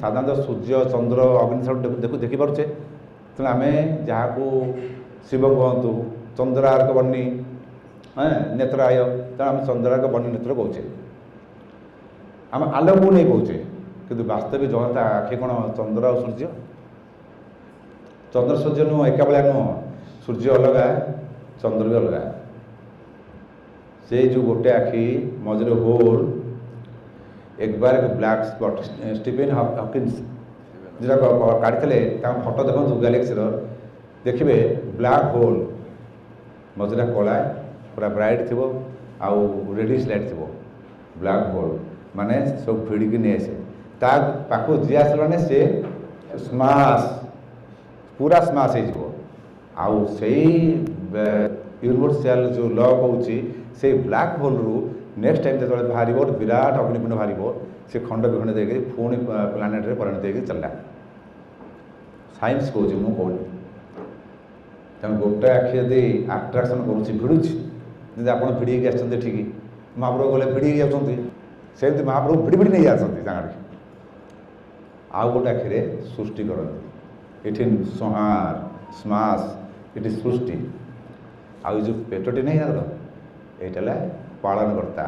ସାଧାରଣତଃ ସୂର୍ଯ୍ୟ ଚନ୍ଦ୍ର ଅଗ୍ନି ଦେଖିପାରୁଛେ। ତେଣୁ ଆମେ ଯାହାକୁ ଶିବ କୁହନ୍ତୁ ଚନ୍ଦ୍ରାର୍କ ବହ୍ନି ନେତ୍ରାୟ, ତେଣୁ ଆମେ ଚନ୍ଦ୍ରାର୍କ ବହ୍ନି ନେତ୍ର କହୁଛେ, ଆମେ ଆଲୋକକୁ ନେଇ କହୁଛେ। କିନ୍ତୁ ବାସ୍ତବିକ ଜଗନ୍ନାଥ ଆଖି କ'ଣ ଚନ୍ଦ୍ର ଆଉ ସୂର୍ଯ୍ୟ? ଚନ୍ଦ୍ର ସୂର୍ଯ୍ୟ ନୁହଁ, ଏକା ଭଳିଆ ନୁହଁ। ସୂର୍ଯ୍ୟ ଅଲଗା, ଚନ୍ଦ୍ର ବି ଅଲଗା। ସେ ଯେଉଁ ଗୋଟେ ଆଖି ମଝିରେ ହୋଲ୍, ଏକବାର ବ୍ଲାକ୍ ସ୍ପଟ୍, ଷ୍ଟିଫେନ୍ ହକିନ୍ସ ଯେଉଁଟା କାଢ଼ିଥିଲେ ତାଙ୍କ ଫଟୋ ଦେଖନ୍ତୁ ଗ୍ୟାଲେକ୍ସିର, ଦେଖିବେ ବ୍ଲାକ୍ ହୋଲ୍ ମଝିରେ କଳା ପୁରା ବ୍ରାଇଟ୍ ଥିବ ଆଉ ରେଡିସ୍ ଲାଇଟ୍ ଥିବ। ବ୍ଲାକ୍ ହୋଲ୍ ମାନେ ସବୁ ଭିଡ଼ିକି ନେଇ ଆସେ, ତା ପାଖକୁ ଯିଏ ଆସିଲା ମାନେ ସେ ସ୍ମାସ୍ ପୁରା ସ୍ମାସ୍ ହେଇଯିବ। ଆଉ ସେଇ ୟୁନିଭର୍ସାଲ ଯେଉଁ ଲ କହୁଛି, ସେଇ ବ୍ଲାକ୍ ହୋଲ୍ରୁ ନେକ୍ସଟ ଟାଇମ୍ ଯେତେବେଳେ ବାହାରିବ ଗୋଟେ ବିରାଟ ଅଗ୍ନିପିଣ୍ଡ ବାହାରିବ, ସେ ଖଣ୍ଡ ବିଖଣ୍ଡ ଦେଇକରି ପୁଣି ପ୍ଲାନେଟ୍ରେ ପରିଣତ ହେଇକି ଚାଲିଲା। ସାଇନ୍ସ କହୁଛି, ମୁଁ କହୁନି। ତେଣୁ ଗୋଟେ ଆଖି ଯଦି ଆଟ୍ରାକ୍ସନ୍ କରୁଛି, ଭିଡ଼ୁଛି, ଯେମିତି ଆପଣ ଭିଡ଼ିକି ଆସିଛନ୍ତି ଏଠିକି, ମହାପ୍ରଭୁ ଗଲେ ଭିଡ଼ିକି ଯାଉଛନ୍ତି, ସେମିତି ମହାପ୍ରଭୁ ଭିଡ଼ି ନେଇ ଆସନ୍ତି ତାଙ୍କଠି। ଆଉ ଗୋଟେ ଆଖିରେ ସୃଷ୍ଟି କରନ୍ତି। ଏଠି ସଂହାର ସ୍ମାସ୍, ଏଠି ସୃଷ୍ଟି। ଆଉ ଏ ଯେଉଁ ପେଟଟି ନାହିଁ ତାଙ୍କର, ଏଇଟା ହେଲା ପାଳନକର୍ତ୍ତା।